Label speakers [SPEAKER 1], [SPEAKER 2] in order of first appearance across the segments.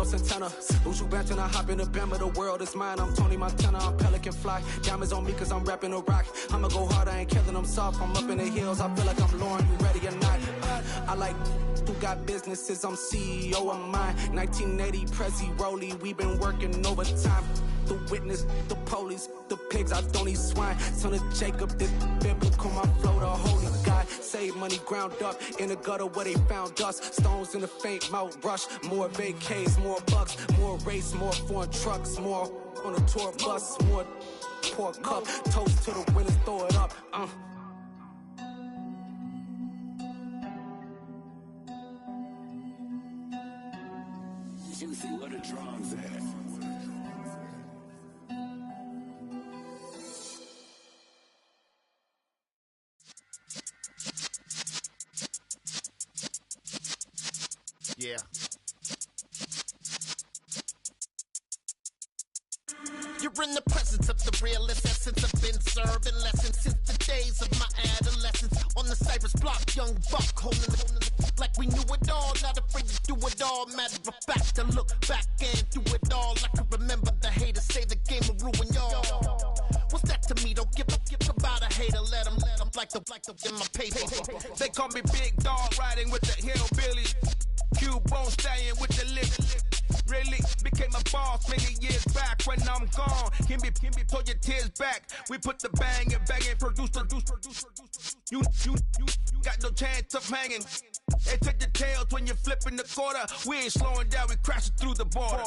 [SPEAKER 1] Carlos Santana. Buju Banton, I hop in the Bama, the world is mine. I'm Tony Montana, I'm Pelican Fly. Diamonds on me cause I'm rapping a rock. I'ma go hard, I ain't killing them soft. I'm up in the hills, I feel like I'm Lauren, you ready or not? I like who got businesses, I'm CEO of mine. 1980 Prezi Rolly, we been working overtime. The witness, the police, the pigs, I don't eat swine. Son of Jacob, this biblical, my flow, the holy God. Save money ground up in the gutter where they found us. Stones in the faint Mount Rush. More vacays, more bucks, more race, more foreign trucks, more on a tour bus, more pour cup. Toast to the winners, throw it up.
[SPEAKER 2] Juicy, where the drums at?
[SPEAKER 3] Yeah. You're in the presence of the realest essence. I've been serving lessons since the days of my adolescence. On the Cypress block, young buck holding it like we knew it all. Not afraid to do it all. Matter of fact, to look back and do it all. I can remember the haters say the game will ruin y'all. What's that to me? Don't give about a hater. Let them like the in my paper.
[SPEAKER 4] They call me Big Dog, riding with the hillbillies. Cubone stallion with the lip. Really became a boss many years back. When I'm gone, can be pull your tears back. We put the bang and produce. You got no chance of hanging. They take the tails when you're flipping the quarter. We ain't slowing down, we crashing through the border.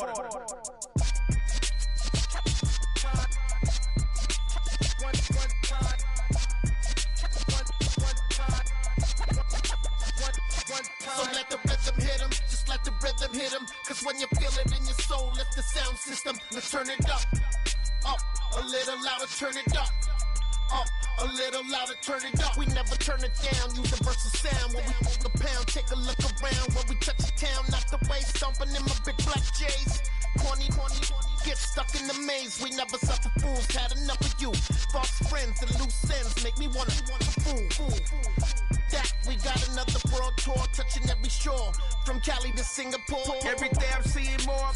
[SPEAKER 3] So let the rhythm hit him, just let the rhythm hit him. Cause when you feel it in your soul, lift the sound system, let's turn it up. Up, a little louder, turn it up. Up, a little louder, turn it up. We never turn it down, universal sound. When we move the pound, take a look around. When we touch the town, not the way, stomping in my big black J's. Corny, get stuck in the maze. We never suffer fools, had enough of you. False friends and loose ends make me wanna fool. That we got another world tour, touching every shore, from Cali to Singapore.
[SPEAKER 4] Every day I'm seeing more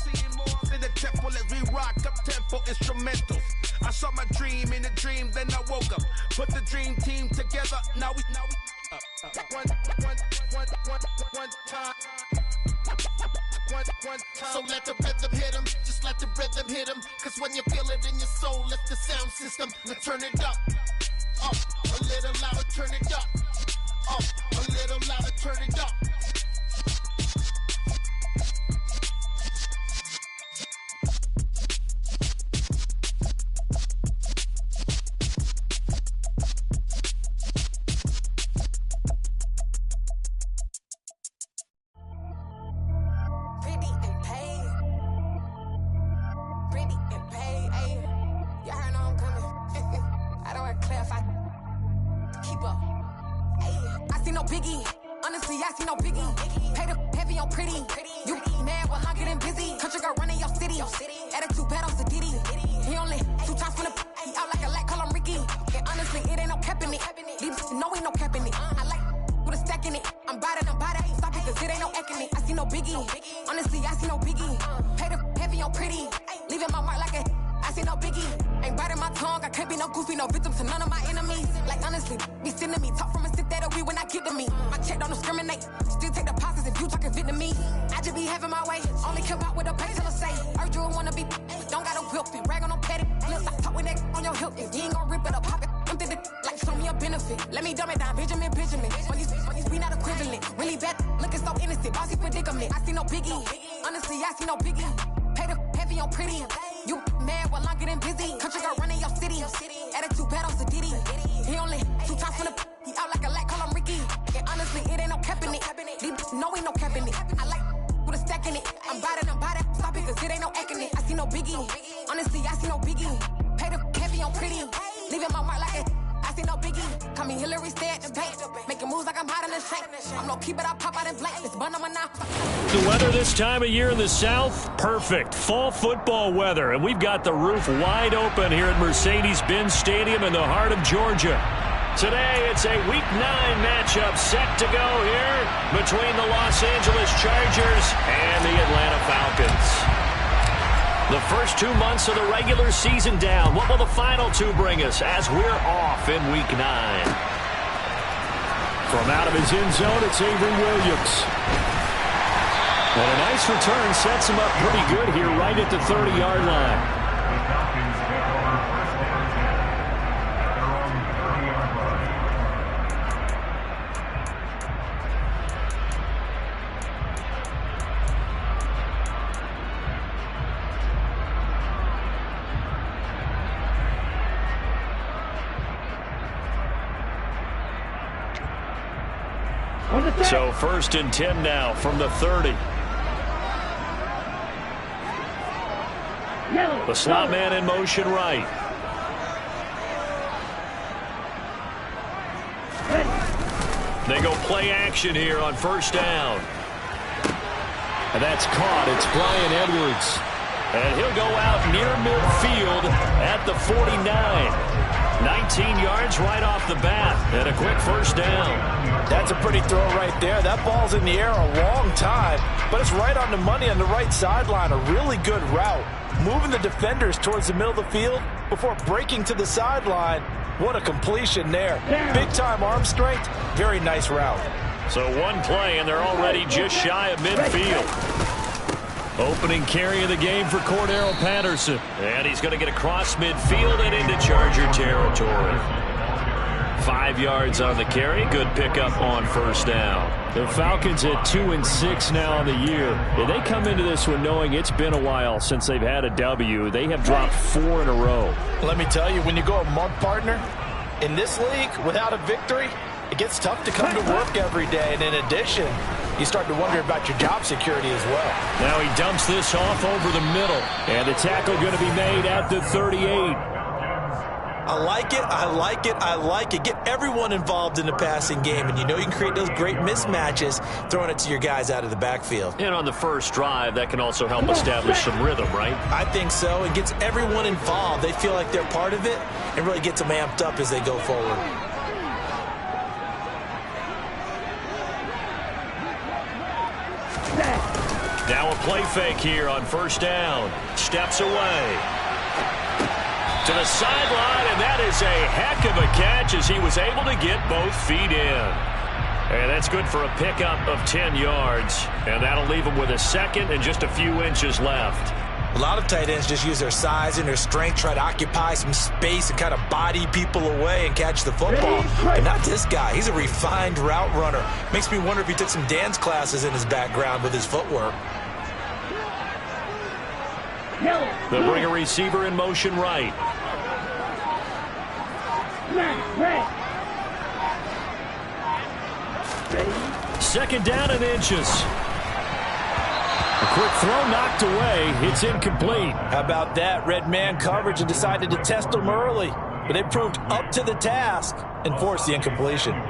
[SPEAKER 4] in the temple as we rock up tempo instrumentals. I saw my dream in a dream, then I woke up. Put the dream team together, now we one time.
[SPEAKER 3] So let the rhythm hit him, just let the rhythm hit him. Cause when you feel it in your soul, lift the sound system, let's turn it up. Up, a little louder, turn it up. Up, a little louder, turn it up.
[SPEAKER 5] The weather this time of year in the South, perfect. Fall football weather, and we've got the roof wide open here at Mercedes-Benz Stadium in the heart of Georgia. Today, it's a Week 9 matchup set to go here between the Los Angeles Chargers and the Atlanta Falcons. The first 2 months of the regular season down. What will the final 2 bring us as we're off in Week 9?
[SPEAKER 6] From out of his end zone, it's Avery Williams. And a nice return sets him up pretty good here right at the 30-yard line.
[SPEAKER 5] So 1st and 10 now from the 30. The slot man in motion right. They go play action here on 1st down.
[SPEAKER 6] And that's caught. It's Brian Edwards.
[SPEAKER 5] And he'll go out near midfield at the 49. 19 yards right off the bat. And a quick 1st down.
[SPEAKER 7] That's a pretty throw right there. That ball's in the air a long time, but it's right on the money on the right sideline. A really good route. Moving the defenders towards the middle of the field before breaking to the sideline. What a completion there. Big-time arm strength. Very nice route.
[SPEAKER 5] So 1 play, and they're already just shy of midfield. Opening carry of the game for Cordero Patterson. And he's going to get across midfield and into Charger territory. 5 yards on the carry. Good pickup on 1st down.
[SPEAKER 6] The Falcons at 2-6 now on the year. They come into this one knowing it's been a while since they've had a W. They have dropped 4 in a row.
[SPEAKER 7] Let me tell you, when you go a month partner in this league without a victory, it gets tough to come to work every day. And in addition, you start to wonder about your job security as well.
[SPEAKER 6] Now he dumps this off over the middle. And the tackle going to be made at the 38.
[SPEAKER 7] I like it, I like it, I like it. Get everyone involved in the passing game, and you know you can create those great mismatches throwing it to your guys out of the backfield.
[SPEAKER 5] And on the first drive, that can also help establish some rhythm, right?
[SPEAKER 7] I think so. It gets everyone involved. They feel like they're part of it and really gets them amped up as they go forward.
[SPEAKER 5] Now a play fake here on 1st down. Steps away to the sideline, and that is a heck of a catch as he was able to get both feet in. And that's good for a pickup of 10 yards. And that'll leave him with a 2nd and just a few inches left.
[SPEAKER 7] A lot of tight ends just use their size and their strength, try to occupy some space and kind of body people away and catch the football. But not this guy. He's a refined route runner. Makes me wonder if he took some dance classes in his background with his footwork.
[SPEAKER 5] They'll bring a receiver in motion right.
[SPEAKER 6] Second down and inches. A quick throw knocked away. It's incomplete.
[SPEAKER 7] How about that? Red man coverage and decided to test them early. But they proved up to the task and forced the incompletion.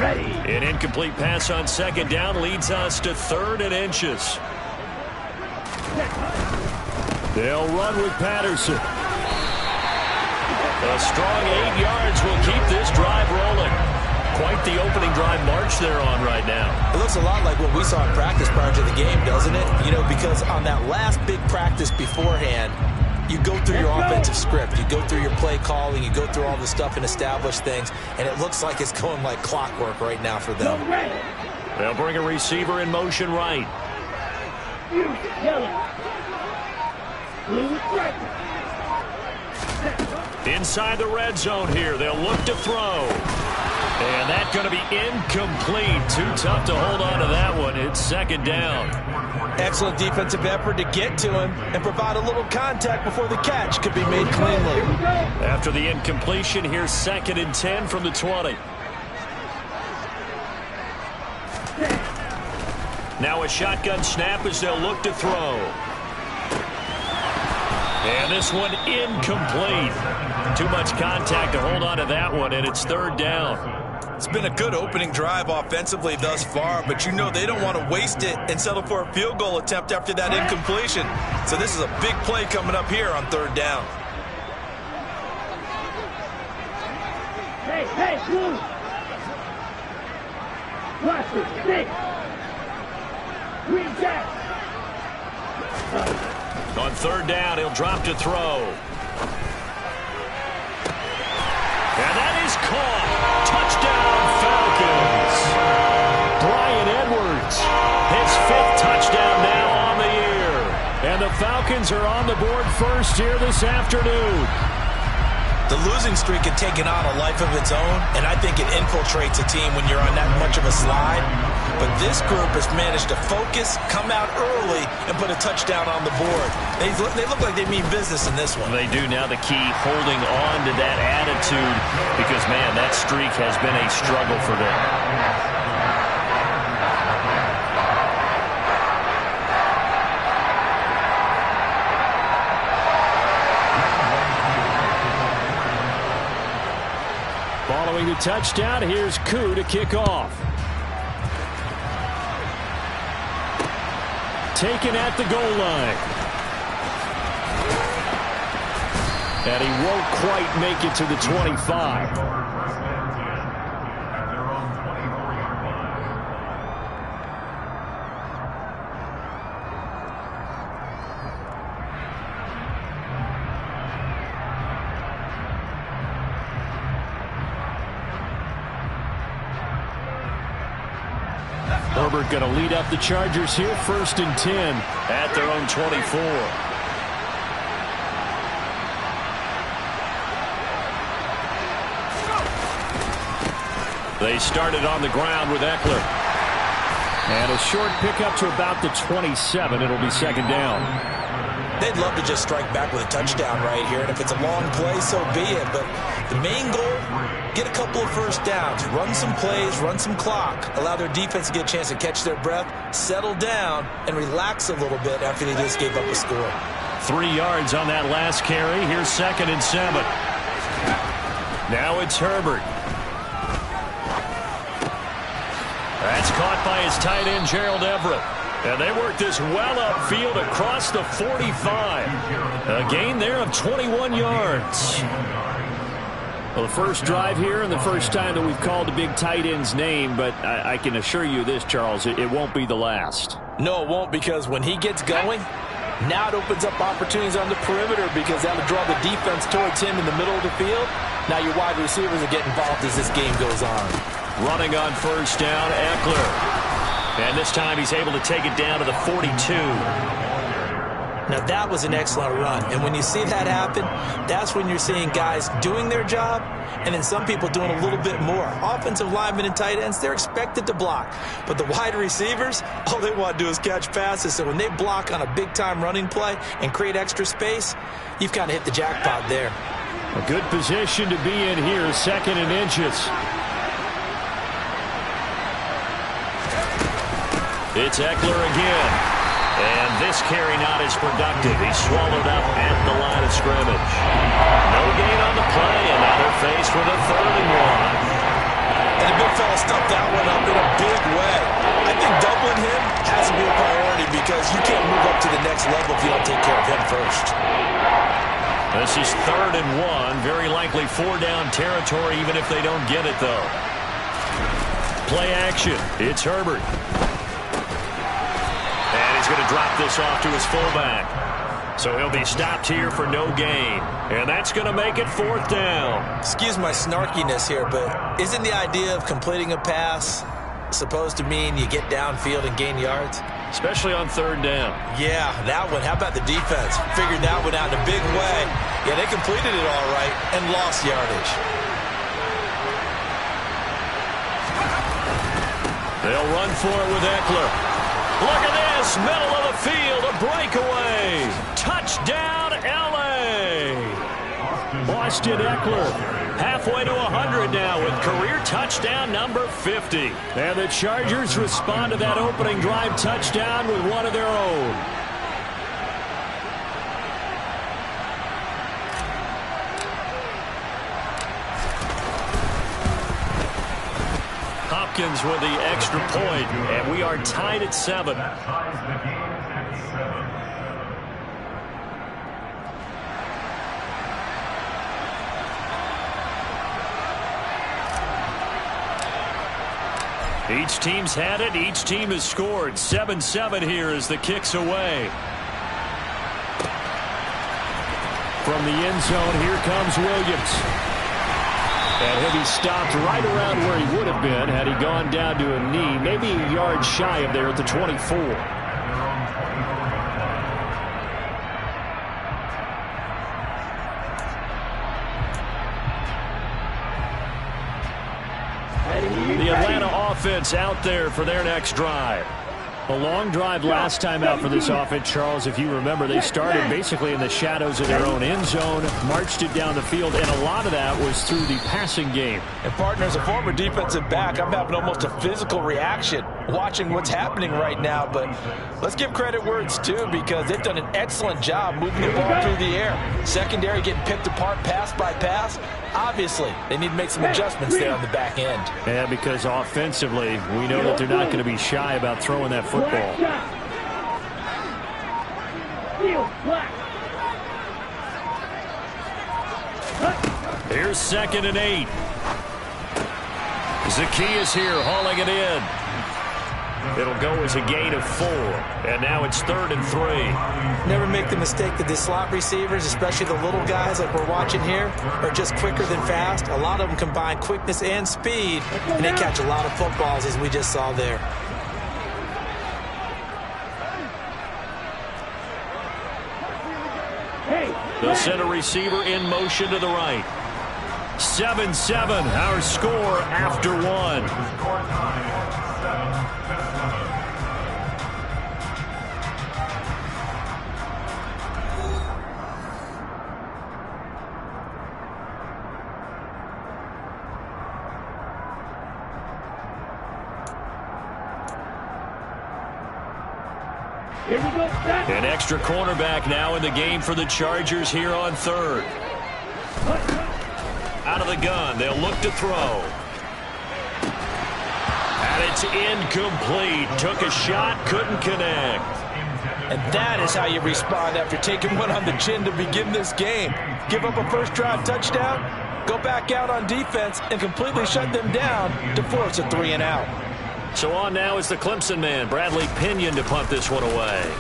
[SPEAKER 5] An incomplete pass on 2nd down leads us to 3rd and inches.
[SPEAKER 6] They'll run with Patterson.
[SPEAKER 5] A strong 8 yards will keep this drive rolling. Quite the opening drive march they're on right now.
[SPEAKER 7] It looks a lot like what we saw in practice prior to the game, doesn't it? You know, because on that last big practice beforehand, you go through your offensive script, you go through your play calling, you go through all the stuff and establish things, and it looks like it's going like clockwork right now for them.
[SPEAKER 5] They'll bring a receiver in motion right. Inside the red zone here, they'll look to throw. And that's going to be incomplete. Too tough to hold on to that one. It's 2nd down.
[SPEAKER 7] Excellent defensive effort to get to him and provide a little contact before the catch could be made cleanly.
[SPEAKER 5] After the incompletion, here's 2nd and 10 from the 20. Now a shotgun snap as they'll look to throw. And this one incomplete. Too much contact to hold on to that one, and it's 3rd down.
[SPEAKER 7] It's been a good opening drive offensively thus far, but you know they don't want to waste it and settle for a field goal attempt after that incompletion. So this is a big play coming up here on 3rd down.
[SPEAKER 8] Hey, Blue! Watch it, stick! Green Jack!
[SPEAKER 5] On 3rd down, he'll drop to throw. And that is caught. Touchdown, Falcons. Bryan Edwards, his 5th touchdown now on the year. And the Falcons are on the board first here this afternoon.
[SPEAKER 7] The losing streak had taken on a life of its own, and I think it infiltrates a team when you're on that much of a slide. But this group has managed to focus, come out early, and put a touchdown on the board. They look like they mean business in this one.
[SPEAKER 5] They do. Now the key, holding on to that attitude, because, man, that streak has been a struggle for them. Following the touchdown, here's Koo to kick off. Taken at the goal line. And he won't quite make it to the 25. Herbert going to lead up the Chargers here, 1st and 10 at their own 24. They started on the ground with Eckler. And a short pickup to about the 27. It'll be 2nd down.
[SPEAKER 7] They'd love to just strike back with a touchdown right here, and if it's a long play, so be it. But the main goal, get a couple of first downs, run some plays, run some clock, allow their defense to get a chance to catch their breath, settle down, and relax a little bit after they just gave up a score.
[SPEAKER 5] 3 yards on that last carry. Here's 2nd and 7. Now it's Herbert. That's caught by his tight end, Gerald Everett. And they work this well upfield across the 45. A gain there of 21 yards. Well, the first drive here and the first time that we've called the big tight end's name, but I can assure you this, Charles, it won't be the last.
[SPEAKER 7] No, it won't, because when he gets going, now it opens up opportunities on the perimeter because that'll draw the defense towards him in the middle of the field. Now your wide receivers will get involved as this game goes on.
[SPEAKER 5] Running on 1st down, Eckler. And this time he's able to take it down to the 42.
[SPEAKER 7] Now that was an excellent run. And when you see that happen, that's when you're seeing guys doing their job and then some people doing a little bit more. Offensive linemen and tight ends, they're expected to block. But the wide receivers, all they want to do is catch passes. So when they block on a big-time running play and create extra space, you've kind of hit the jackpot there.
[SPEAKER 5] A good position to be in here, 2nd and inches. It's Eckler again. And this carry not as productive. He's swallowed up at the line of scrimmage. No gain on the play, and now they're faced with a 3rd and 1.
[SPEAKER 7] And the big fella stuffed that one up in a big way. I think doubling him has to be a priority because you can't move up to the next level if you don't take care of him first.
[SPEAKER 5] This is 3rd and 1. Very likely 4-down territory, even if they don't get it, though. Play action. It's Herbert. He's going to drop this off to his fullback. So he'll be stopped here for no gain. And that's going to make it 4th down.
[SPEAKER 7] Excuse my snarkiness here, but isn't the idea of completing a pass supposed to mean you get downfield and gain yards?
[SPEAKER 5] Especially on 3rd down.
[SPEAKER 7] Yeah, that one. How about the defense? Figured that one out in a big way. Yeah, they completed it all right and lost yardage.
[SPEAKER 5] They'll run for it with Eckler. Look at this, middle of the field, a breakaway. Touchdown, L.A. Austin Eckler, halfway to 100 now with career touchdown number 50. And the Chargers respond to that opening drive touchdown with one of their own. Hopkins with the extra point, and we are tied at 7. Each team's had it. Each team has scored. 7-7 here as the kick's away. From the end zone, here comes Williams. And he'll be stopped right around where he would have been had he gone down to a knee, maybe a yard shy of there at the 24. The Atlanta offense out there for their next drive. A long drive last time out for this offense, Charles. If you remember, they started basically in the shadows of their own end zone, marched it down the field, and a lot of that was through the passing game.
[SPEAKER 7] And, partner, as a former defensive back, I'm having almost a physical reaction watching what's happening right now. But let's give credit where it's due, because they've done an excellent job moving the ball through the air. Secondary getting picked apart pass by pass. Obviously, they need to make some adjustments there on the back end.
[SPEAKER 5] Yeah, because offensively, we know that they're not going to be shy about throwing that football. Here's 2nd and 8. Zaccheaus here, hauling it in. It'll go as a gain of 4, and now it's 3rd and 3.
[SPEAKER 7] Never make the mistake that the slot receivers, especially the little guys like we're watching here, are just quicker than fast. A lot of them combine quickness and speed, and they catch a lot of footballs, as we just saw there.
[SPEAKER 5] They'll send a receiver in motion to the right. 7-7, our score after 1. An extra cornerback now in the game for the Chargers here on 3rd. Out of the gun, they'll look to throw. And it's incomplete. Took a shot, couldn't connect.
[SPEAKER 7] And that is how you respond after taking one on the chin to begin this game. Give up a first-drive touchdown, go back out on defense, and completely shut them down to force a 3-and-out.
[SPEAKER 5] So on now is the Clemson man, Bradley Pinion, to punt this one away.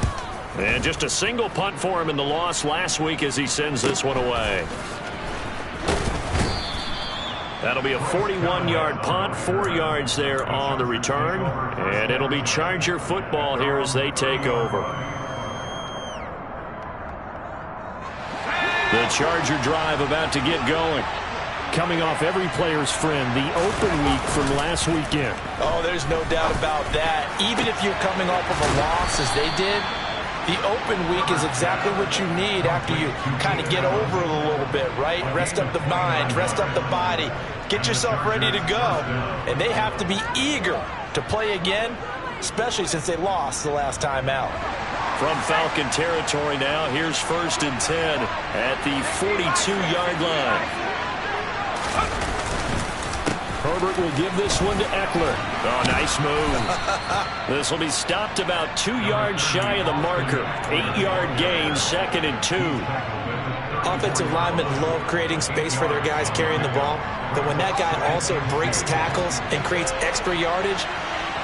[SPEAKER 5] And just a single punt for him in the loss last week as he sends this one away. That'll be a 41-yard punt, 4 yards there on the return. And it'll be Charger football here as they take over. The Charger drive about to get going. Coming off every player's friend, the open week from last weekend.
[SPEAKER 7] Oh, there's no doubt about that. Even if you're coming off of a loss as they did, the open week is exactly what you need after you kind of get over it a little bit, right? Rest up the mind, rest up the body, get yourself ready to go. And they have to be eager to play again, especially since they lost the last time out.
[SPEAKER 5] From Falcon territory now, here's 1st and 10 at the 42-yard line. Herbert will give this one to Eckler. Oh, nice move. This will be stopped about 2 yards shy of the marker. 8-yard gain, 2nd and 2.
[SPEAKER 7] Offensive linemen love creating space for their guys carrying the ball. But when that guy also breaks tackles and creates extra yardage,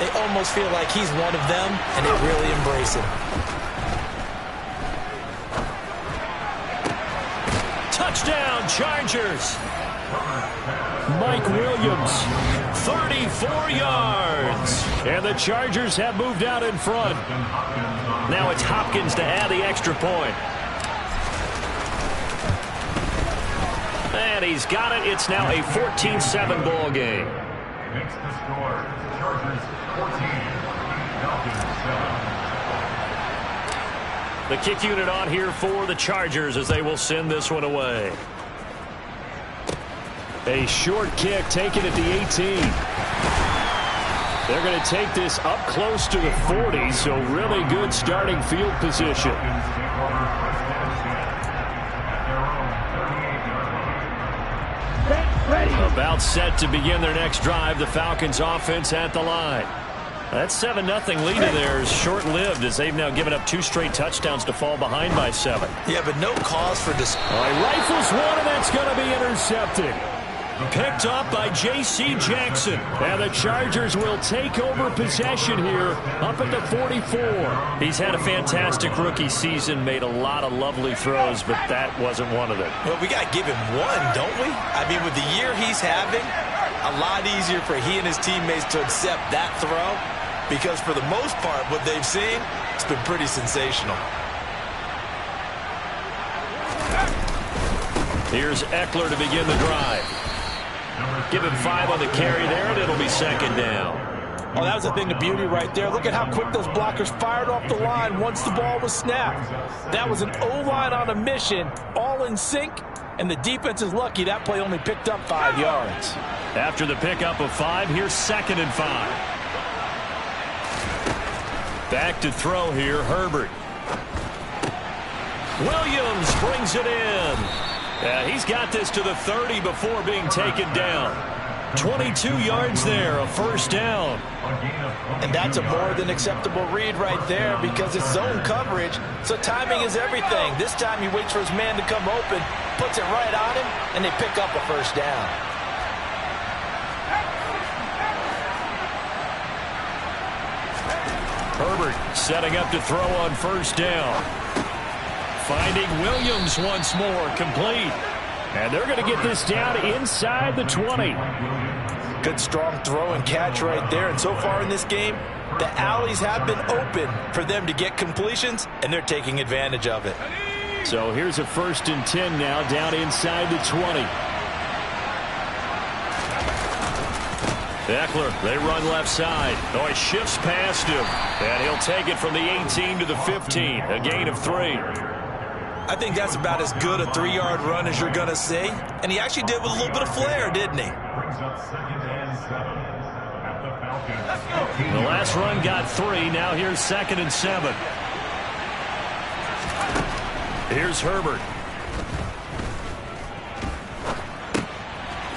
[SPEAKER 7] they almost feel like he's one of them, and they really embrace it.
[SPEAKER 5] Touchdown, Chargers. Mike Williams, 34 yards. And the Chargers have moved out in front. Now it's Hopkins to add the extra point. And he's got it. It's now a 14-7 ball game.
[SPEAKER 8] Makes the score. Chargers 14, Falcons 7.
[SPEAKER 5] The kick unit on here for the Chargers as they will send this one away. A short kick taken at the 18. They're going to take this up close to the 40, so really good starting field position. About timeout set to begin their next drive. The Falcons offense at the line. That 7-0 lead of theirs short-lived as they've now given up 2 straight touchdowns to fall behind by 7.
[SPEAKER 7] Yeah, but no cause for this.
[SPEAKER 5] Rifles one, and that's going to be intercepted. Picked up by J.C. Jackson. And the Chargers will take over possession here up at the 44. He's had a fantastic rookie season, made a lot of lovely throws, but that wasn't one of them.
[SPEAKER 7] Well, we got to give him one, don't we? I mean, with the year he's having, a lot easier for he and his teammates to accept that throw because for the most part, what they've seen, it's been pretty sensational.
[SPEAKER 5] Here's Eckler to begin the drive. Give him 5 on the carry there, and it'll be 2nd down.
[SPEAKER 7] Oh, that was a thing of beauty right there. Look at how quick those blockers fired off the line once the ball was snapped. That was an O-line on a mission, all in sync, and the defense is lucky that play only picked up 5 yards.
[SPEAKER 5] After the pickup of 5, here's 2nd and 5. Back to throw here, Herbert. Williams brings it in. He's got this to the 30 before being taken down. 22 yards there, a 1st down.
[SPEAKER 7] And that's a more than acceptable read right there because it's zone coverage, so timing is everything. This time he waits for his man to come open, puts it right on him, and they pick up a 1st down.
[SPEAKER 5] Herbert setting up to throw on 1st down. Finding Williams once more, complete. And they're going to get this down inside the 20.
[SPEAKER 7] Good strong throw and catch right there. And so far in this game, the alleys have been open for them to get completions, and they're taking advantage of it.
[SPEAKER 5] So here's a 1st and 10 now down inside the 20. Eckler, they run left side. Oh, he shifts past him. And he'll take it from the 18 to the 15. A gain of 3.
[SPEAKER 7] I think that's about as good a 3-yard run as you're going to see. And he actually did with a little bit of flair, didn't he?
[SPEAKER 5] The last run got 3. Now here's 2nd and 7. Here's Herbert.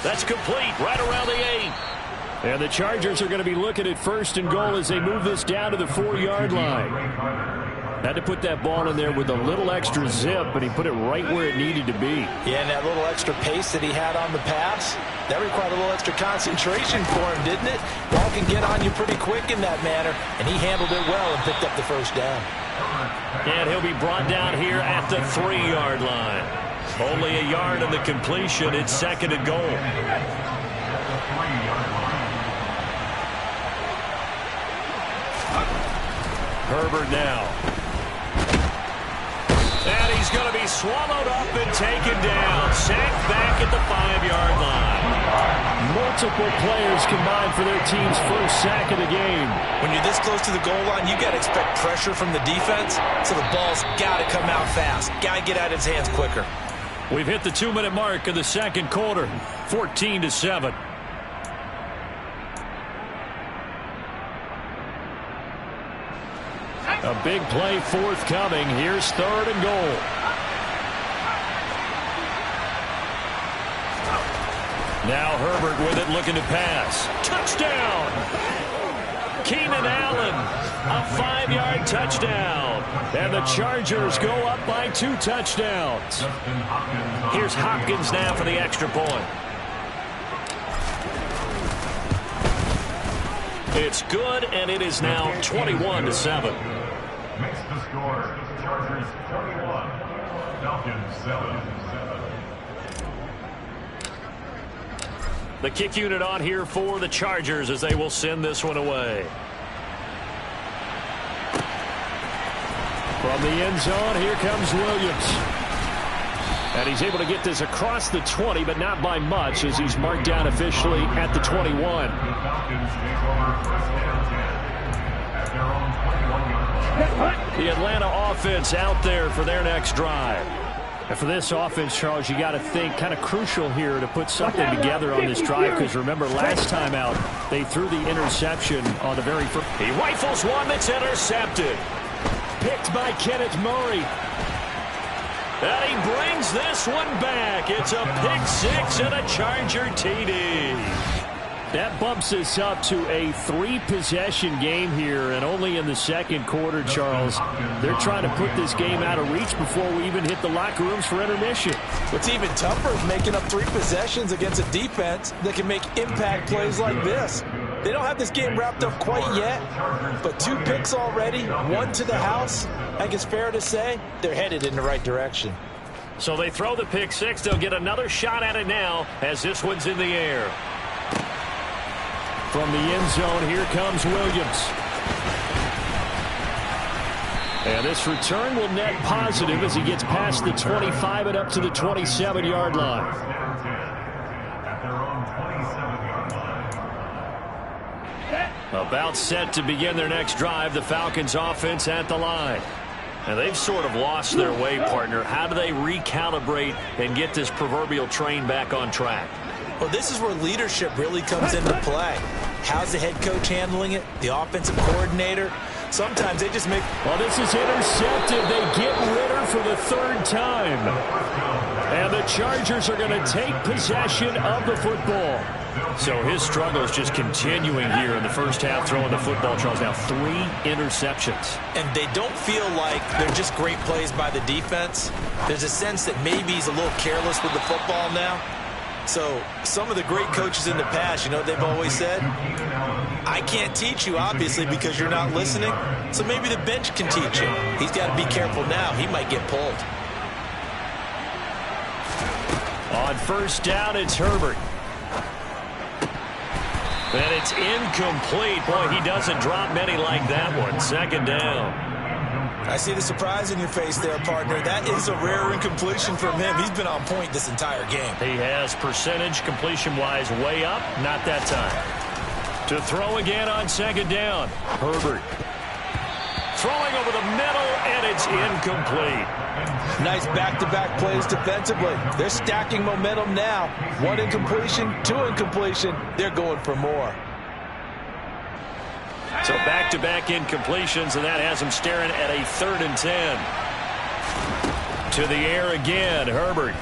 [SPEAKER 5] That's complete right around the 8. And the Chargers are going to be looking at 1st and goal as they move this down to the 4-yard line. Had to put that ball in there with a little extra zip, but he put it right where it needed to be.
[SPEAKER 7] Yeah, and that little extra pace that he had on the pass, that required a little extra concentration for him, didn't it? Ball can get on you pretty quick in that manner, and he handled it well and picked up the 1st down.
[SPEAKER 5] And he'll be brought down here at the 3-yard line. Only a yard on the completion. It's 2nd and goal. Herbert now. And he's going to be swallowed up and taken down. Sacked back at the 5-yard line. Multiple players combined for their team's 1st sack of the game.
[SPEAKER 7] When you're this close to the goal line, you got to expect pressure from the defense, so the ball's got to come out fast. Got to get out of his hands quicker.
[SPEAKER 5] We've hit the 2-minute mark of the 2nd quarter, 14-7. A big play forthcoming. Here's 3rd and goal. Now Herbert with it, looking to pass. Touchdown! Keenan Allen, a 5-yard touchdown. And the Chargers go up by 2 touchdowns. Here's Hopkins now for the extra point. It's good, and it is now 21-7.
[SPEAKER 8] Makes the score. Chargers 21, Falcons 7.
[SPEAKER 5] The kick unit on here for the Chargers as they will send this one away. From the end zone, here comes Williams. And he's able to get this across the 20, but not by much as he's marked down officially at the 21.
[SPEAKER 8] The Falcons take over 1st and 10 at their own 21-yard line.
[SPEAKER 5] The Atlanta offense out there for their next drive. And for this offense, Charles, you got to think kind of crucial here to put something together on this drive because remember last time out they threw the interception on the very first. He rifles one that's intercepted. Picked by Kenneth Murray. And he brings this one back. It's a pick six and a Charger TD.
[SPEAKER 6] That bumps us up to a 3-possession game here, and only in the second quarter, Charles. They're trying to put this game out of reach before we even hit the locker rooms for intermission.
[SPEAKER 7] What's even tougher is making up 3 possessions against a defense that can make impact plays like this. They don't have this game wrapped up quite yet, but 2 picks already, 1 to the house. I think it's fair to say they're headed in the right direction.
[SPEAKER 5] So they throw the pick six. They'll get another shot at it now as this one's in the air.
[SPEAKER 6] From the end zone, here comes Williams. And this return will net positive as he gets past the 25 and up to the 27-yard line.
[SPEAKER 5] About set to begin their next drive, the Falcons offense at the line. And they've sort of lost their way, partner. How do they recalibrate and get this proverbial train back on track?
[SPEAKER 7] Well, this is where leadership really comes into play. How's the head coach handling it? The offensive coordinator? Sometimes they just make...
[SPEAKER 6] Well, this is intercepted. They get Ritter for the 3rd time. And the Chargers are going to take possession of the football.
[SPEAKER 5] So his struggle is just continuing here in the first half, throwing the football. Charles, now 3 interceptions.
[SPEAKER 7] And they don't feel like they're just great plays by the defense. There's a sense that maybe he's a little careless with the football now. So some of the great coaches in the past, you know what they've always said? I can't teach you, obviously, because you're not listening. So maybe the bench can teach him. He's got to be careful now. He might get pulled.
[SPEAKER 5] On first down, it's Herbert. And it's incomplete. Boy, he doesn't drop many like that one. 2nd down.
[SPEAKER 7] I see the surprise in your face there, partner. That is a rare incompletion from him. He's been on point this entire game.
[SPEAKER 5] He has percentage completion-wise way up. Not that time. To throw again on 2nd down. Herbert. Throwing over the middle, and it's incomplete.
[SPEAKER 7] Nice back-to-back plays defensively. They're stacking momentum now. 1 incompletion, 2 incompletion. They're going for more.
[SPEAKER 5] So back-to-back incompletions, and that has them staring at a 3rd and 10. To the air again, Herbert.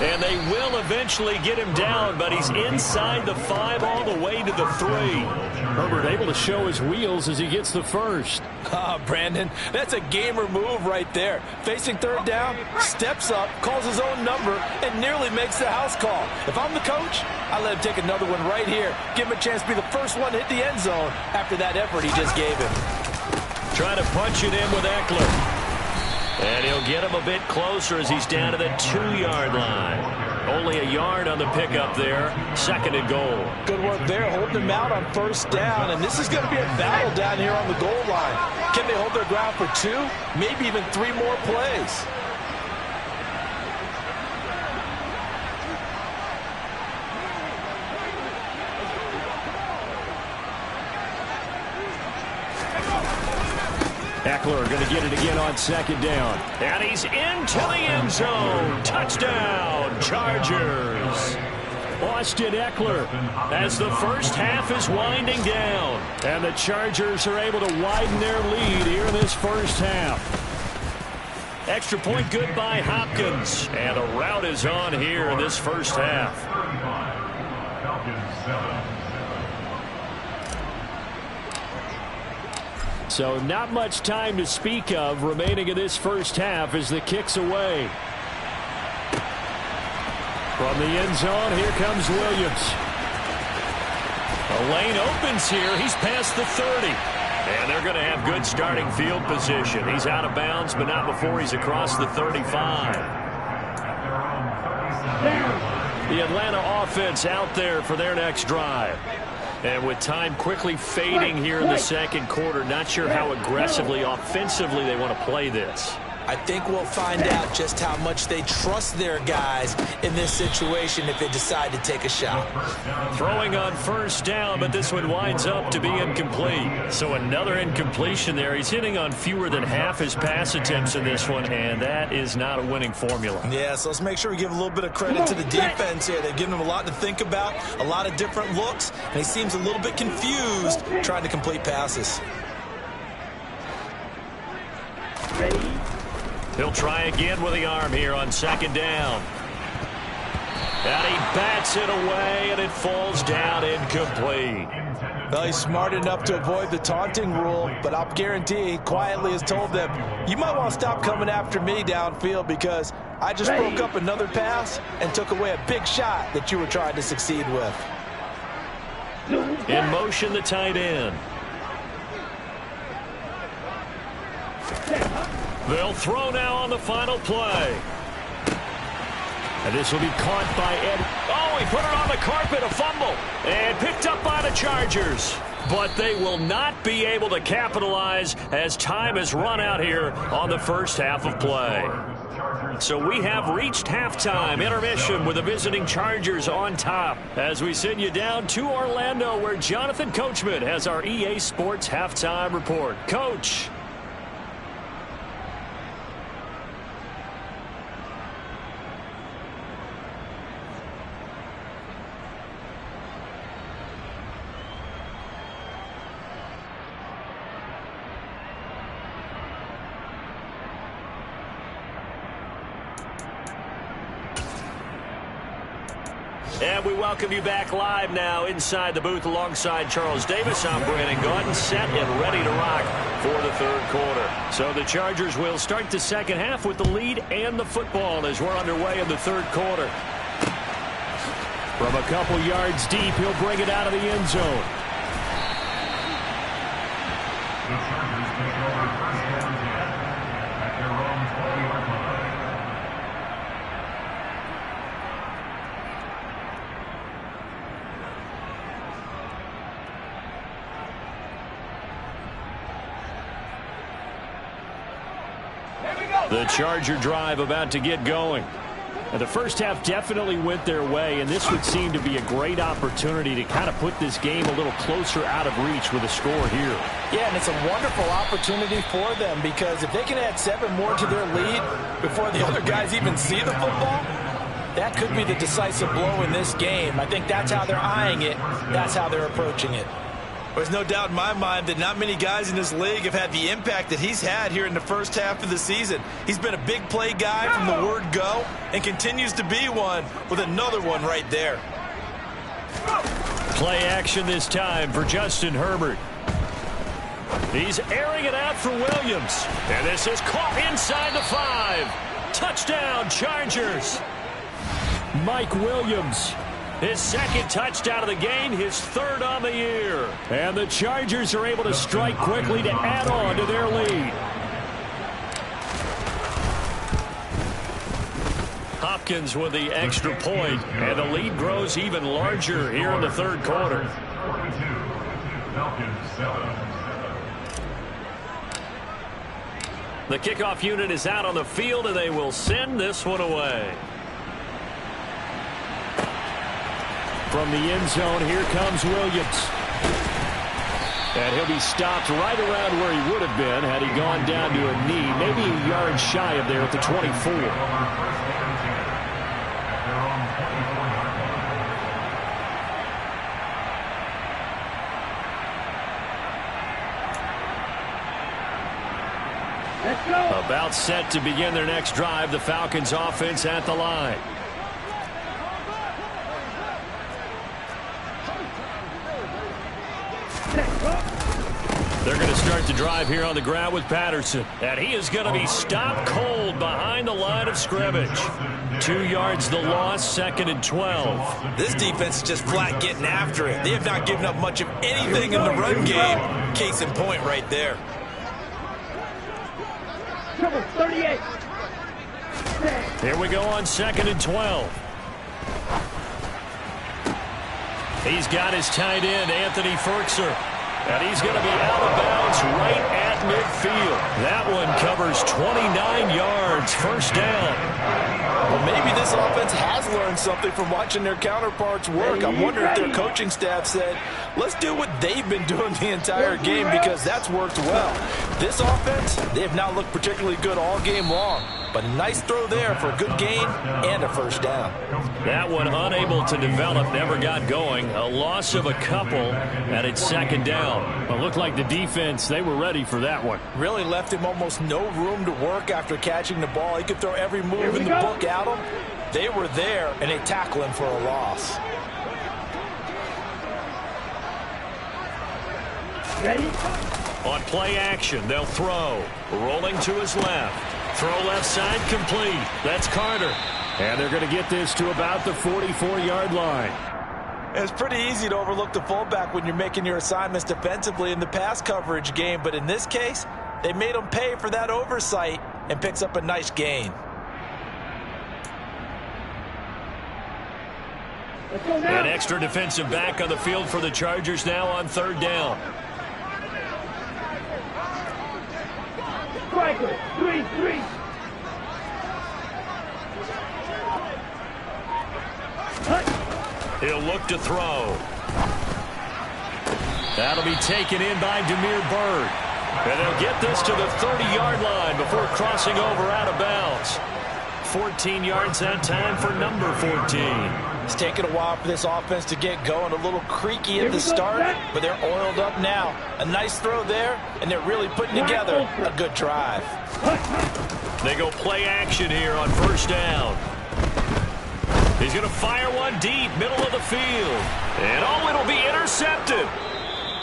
[SPEAKER 5] And they will eventually get him down, but he's inside the 5 all the way to the 3.
[SPEAKER 6] Herbert able to show his wheels as he gets the first.
[SPEAKER 7] Brandon, that's a gamer move right there. Facing 3rd down, steps up, calls his own number, and nearly makes the house call. If I'm the coach, I let him take another one right here. Give him a chance to be the first one to hit the end zone after that effort he just gave him.
[SPEAKER 5] Trying to punch it in with Eckler. And he'll get him a bit closer as he's down to the 2-yard line. Only a yard on the pickup there. 2nd and goal.
[SPEAKER 7] Good work there, holding him out on first down. And this is going to be a battle down here on the goal line. Can they hold their ground for 2, maybe even 3 more plays?
[SPEAKER 6] Eckler going to get it again on 2nd down.
[SPEAKER 5] And he's into the end zone. Touchdown, Chargers.
[SPEAKER 6] Austin Eckler
[SPEAKER 5] As the first half is winding down.
[SPEAKER 6] And the Chargers are able to widen their lead here in this first half.
[SPEAKER 5] Extra point good by Hopkins. And a rout is on here in this first half.
[SPEAKER 6] So not much time to speak of remaining in this first half as the kick's away. From the end zone, here comes Williams.
[SPEAKER 5] A lane opens here. He's past the 30. And they're going to have good starting field position. He's out of bounds, but not before he's across the 35. The Atlanta offense out there for their next drive. And with time quickly fading here in the second quarter, not sure how aggressively, offensively they want to play this.
[SPEAKER 7] I think we'll find out just how much they trust their guys in this situation if they decide to take a shot.
[SPEAKER 5] Throwing on first down, but this one winds up to be incomplete. So another incompletion there. He's hitting on fewer than half his pass attempts in this one, and that is not a winning formula.
[SPEAKER 7] Yeah, so let's make sure we give a little bit of credit to the defense here. They've given him a lot to think about, a lot of different looks, and he seems a little bit confused trying to complete passes.
[SPEAKER 5] He'll try again with the arm here on second down. And he bats it away, and it falls down incomplete.
[SPEAKER 7] Well, he's smart enough to avoid the taunting rule, but I'll guarantee he quietly has told them, you might want to stop coming after me downfield because I just broke up another pass and took away a big shot that you were trying to succeed with.
[SPEAKER 5] In motion, the tight end. They'll throw now on the final play. And this will be caught by Ed. Oh, he put it on the carpet, a fumble. And picked up by the Chargers. But they will not be able to capitalize as time has run out here on the first half of play. So we have reached halftime intermission with the visiting Chargers on top. As we send you down to Orlando where Jonathan Coachman has our EA Sports halftime report. Coach. And we welcome you back live now inside the booth alongside Charles Davis. I'm Brandon Gaudin, set and ready to rock for the third quarter. So the Chargers will start the second half with the lead and the football as we're underway in the third quarter. From a couple yards deep, he'll bring it out of the end zone.
[SPEAKER 8] The Chargers take over first down 10 at their own 20-yard line.
[SPEAKER 5] The Charger drive about to get going.
[SPEAKER 6] And the first half definitely went their way, and this would seem to be a great opportunity to kind of put this game a little closer out of reach with a score here.
[SPEAKER 7] Yeah, and it's a wonderful opportunity for them because if they can add 7 more to their lead before the other guys even see the football, that could be the decisive blow in this game. I think that's how they're eyeing it. That's how they're approaching it.
[SPEAKER 9] There's no doubt in my mind that not many guys in this league have had the impact that he's had here in the first half of the season. He's been a big play guy from the word go and continues to be one with another one right there.
[SPEAKER 5] Play action this time for Justin Herbert. He's airing it out for Williams. And this is caught inside the 5. Touchdown, Chargers.
[SPEAKER 6] Mike Williams.
[SPEAKER 5] His second touchdown of the game, his third on the year.
[SPEAKER 6] And the Chargers are able to strike quickly to add on to their lead.
[SPEAKER 5] Hopkins with the extra point, and the lead grows even larger here in the third quarter.
[SPEAKER 8] 42, Falcons 7.
[SPEAKER 5] The kickoff unit is out on the field, and they will send this one away.
[SPEAKER 6] From the end zone, here comes Williams. And he'll be stopped right around where he would have been had he gone down to a knee, maybe a yard shy of there at the 24.
[SPEAKER 5] About set to begin their next drive, the Falcons offense at the line. They're going to start the drive here on the ground with Patterson. And he is going to be stopped cold behind the line of scrimmage. 2 yards the loss, 2nd and 12.
[SPEAKER 9] This defense is just flat getting after it. They have not given up much of anything in the run game. Case in point right there.
[SPEAKER 10] 38.
[SPEAKER 5] Here we go on 2nd and 12. He's got his tight end, Anthony Firkser. And he's going to be out of bounds right at midfield. That one covers 29 yards, first down.
[SPEAKER 7] Well, maybe this offense has learned something from watching their counterparts work. I wonder if their coaching staff said, let's do what they've been doing the entire game because that's worked well. This offense, they have not looked particularly good all game long. But nice throw there for a good gain and a first down.
[SPEAKER 5] That one unable to develop, never got going. A loss of a couple, and it's 2nd down.
[SPEAKER 6] It looked like the defense, they were ready for that. that one.
[SPEAKER 7] Really left him almost no room to work after catching the ball. He could throw every move in the book at him. They were there, and they tackle him for a loss.
[SPEAKER 5] Ready? On play action, they'll throw. Rolling to his left. Throw left side complete. That's Carter. And they're going to get this to about the 44-yard line.
[SPEAKER 7] It's pretty easy to overlook the fullback when you're making your assignments defensively in the pass coverage game. But in this case, they made him pay for that oversight and picks up a nice gain.
[SPEAKER 5] An extra defensive back on the field for the Chargers now on 3rd down.
[SPEAKER 10] Striker, 3-3.
[SPEAKER 5] He'll look to throw. That'll be taken in by Damiere Byrd. And they'll get this to the 30-yard line before crossing over out of bounds. 14 yards that time for number 14.
[SPEAKER 7] It's taken a while for this offense to get going. A little creaky at the start, but they're oiled up now. A nice throw there, and they're really putting together a good drive.
[SPEAKER 5] They go play action here on 1st down. He's going to fire one deep, middle of the field. And oh, it'll be intercepted.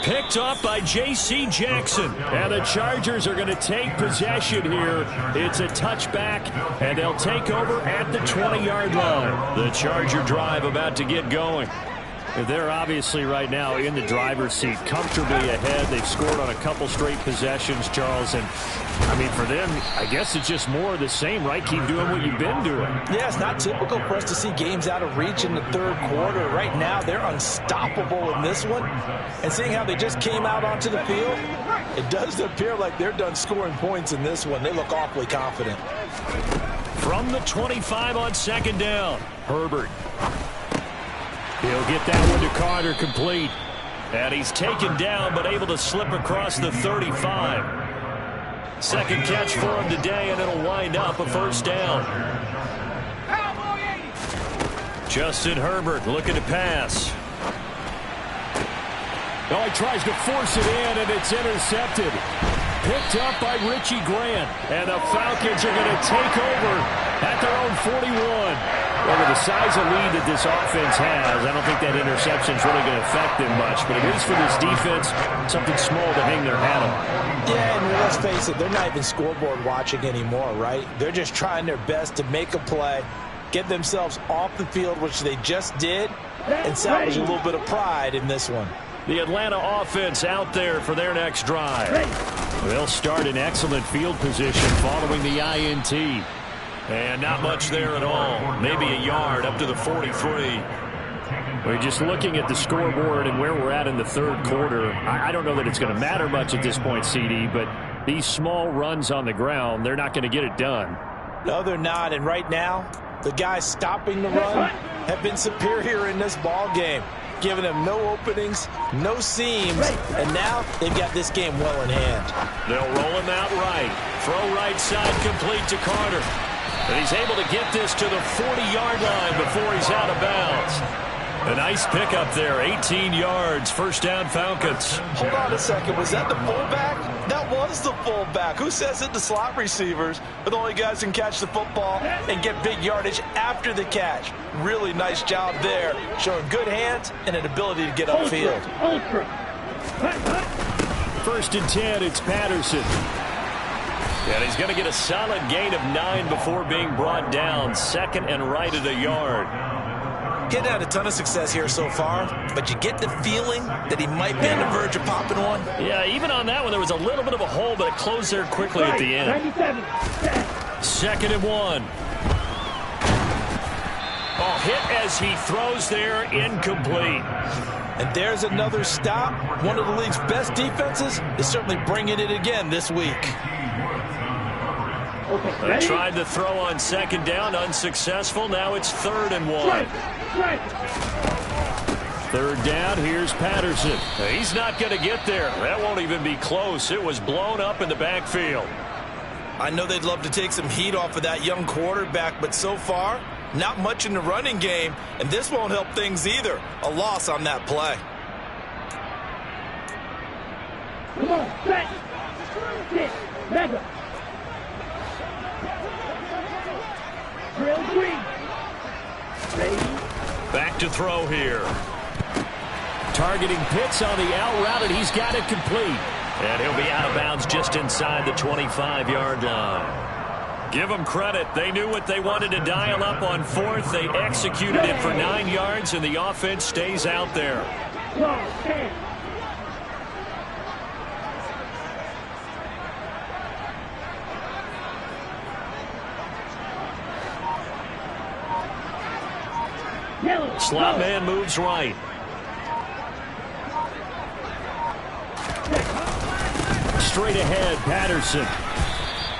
[SPEAKER 5] Picked off by J.C. Jackson. And the Chargers are going to take possession here. It's a touchback, and they'll take over at the 20-yard line. The Charger drive about to get going. They're obviously right now in the driver's seat, comfortably ahead. They've scored on a couple straight possessions, Charles. And, I mean, for them, I guess it's just more of the same, right? Keep doing what you've been doing.
[SPEAKER 7] Yeah, it's not typical for us to see games out of reach in the 3rd quarter. Right now, they're unstoppable in this one. And seeing how they just came out onto the field, it does appear like they're done scoring points in this one. They look awfully confident.
[SPEAKER 5] From the 25 on 2nd down, Herbert. He'll get that one to Carter complete. And he's taken down but able to slip across the 35. Second catch for him today, and it'll wind up a 1st down. Justin Herbert looking to pass. Oh, he tries to force it in, and it's intercepted. Picked up by Richie Grant. And the Falcons are going to take over at their own 41. Well, with the size of lead that this offense has, I don't think that interception is really going to affect them much. But at least for this defense, something small to hang their hat on.
[SPEAKER 7] Yeah, and let's face it, they're not even scoreboard watching anymore, right? They're just trying their best to make a play, get themselves off the field, which they just did, and salvage a little bit of pride in this one.
[SPEAKER 5] The Atlanta offense out there for their next drive. They'll start in excellent field position following the INT. And not much there at all. Maybe a yard up to the 43. We're just looking at the scoreboard and where we're at in the 3rd quarter. I don't know that it's going to matter much at this point, CD, but these small runs on the ground, they're not going to get it done.
[SPEAKER 7] No, they're not. And right now, the guys stopping the run have been superior in this ball game, giving them no openings, no seams, and now they've got this game well in hand.
[SPEAKER 5] They'll roll him out right. Throw right side complete to Carter. And he's able to get this to the 40-yard line before he's out of bounds. A nice pickup there, 18 yards, 1st down Falcons.
[SPEAKER 7] Hold on a second, was that the fullback? That was the fullback. Who says it? The slot receivers are the only guys who can catch the football and get big yardage after the catch. Really nice job there, showing good hands and an ability to get upfield.
[SPEAKER 5] 1st and 10, it's Patterson. And he's going to get a solid gain of 9 before being brought down. 2nd and right at a yard.
[SPEAKER 7] Getting had a ton of success here so far, but you get the feeling that he might be on the verge of popping one.
[SPEAKER 5] Yeah, even on that one, there was a little bit of a hole, but it closed there quickly at the end. 2nd and 1. Oh, hit as he throws there, incomplete.
[SPEAKER 7] And there's another stop. One of the league's best defenses is certainly bringing it again this week.
[SPEAKER 5] They tried to throw on 2nd down, unsuccessful. Now it's 3rd and 1. 3rd down, here's Patterson. He's not going to get there. That won't even be close. It was blown up in the backfield.
[SPEAKER 9] I know they'd love to take some heat off of that young quarterback, but so far, not much in the running game, and this won't help things either. A loss on that play.
[SPEAKER 10] Come on, set. Mega. Drill 3. Ready.
[SPEAKER 5] Back to throw here. Targeting Pitts on the out route, and he's got it complete. And he'll be out of bounds just inside the 25-yard line. Give them credit. They knew what they wanted to dial up on fourth. They executed it for 9 yards, and the offense stays out there. Slot man moves right. Straight ahead, Patterson.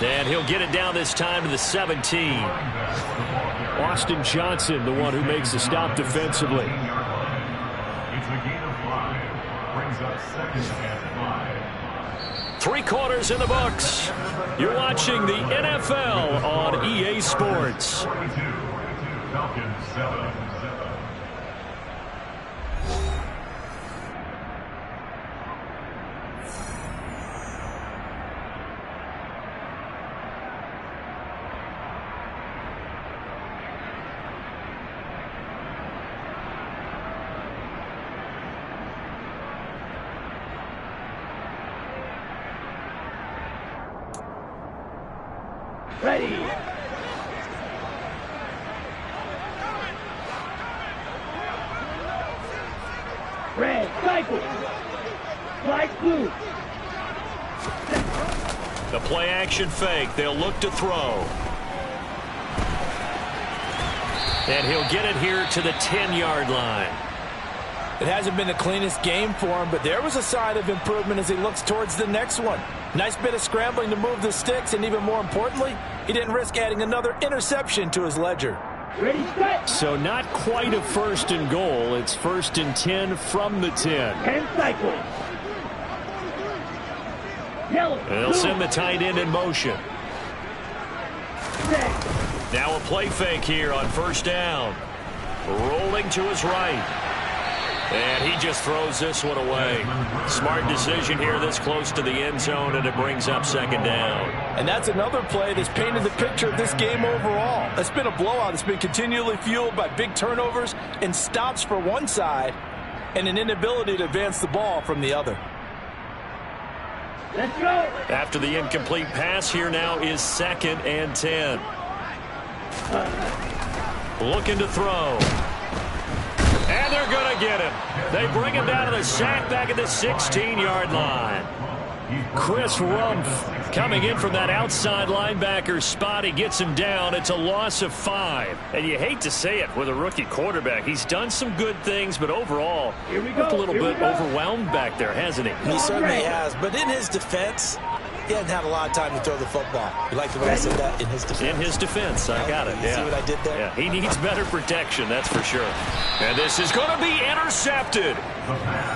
[SPEAKER 5] And he'll get it down this time to the 17. Austin Johnson, the one who makes the stop defensively.
[SPEAKER 8] It's a gain of 5. Brings up 2nd and 5.
[SPEAKER 5] 3 quarters in the books. You're watching the NFL on EA Sports.
[SPEAKER 8] 42. Falcons 7.
[SPEAKER 10] Ready. Red, cycle. Light blue.
[SPEAKER 5] The play action fake. They'll look to throw. And he'll get it here to the 10-yard line.
[SPEAKER 7] It hasn't been the cleanest game for him, but there was a sign of improvement as he looks towards the next one. Nice bit of scrambling to move the sticks, and even more importantly, he didn't risk adding another interception to his ledger.
[SPEAKER 10] Ready, set.
[SPEAKER 5] So not quite a 1st and goal. It's 1st and 10 from the 10.
[SPEAKER 10] 10 cycles. Yellow.
[SPEAKER 5] They'll send the tight end in motion.
[SPEAKER 10] Set.
[SPEAKER 5] Now a play fake here on 1st down. Rolling to his right. And he just throws this one away. Smart decision here this close to the end zone, and it brings up 2nd down.
[SPEAKER 7] And that's another play that's painted the picture of this game overall. It's been a blowout. It's been continually fueled by big turnovers and stops for one side and an inability to advance the ball from the other.
[SPEAKER 10] Let's go.
[SPEAKER 5] After the incomplete pass, here now is 2nd and 10. Looking to throw. And they're going to get him. They bring him down to the sack back at the 16-yard line. Chris Rumph coming in from that outside linebacker spot. He gets him down. It's a loss of 5. And you hate to say it with a rookie quarterback. He's done some good things, but overall, looked a little bit overwhelmed back there, hasn't he?
[SPEAKER 7] He certainly has. But in his defense, he hasn't had a lot of time to throw the football. You like the way I said that? In his defense.
[SPEAKER 5] In his defense. I got it.
[SPEAKER 7] You see what I did there?
[SPEAKER 5] Yeah, he needs better protection, that's for sure. And this is going to be intercepted.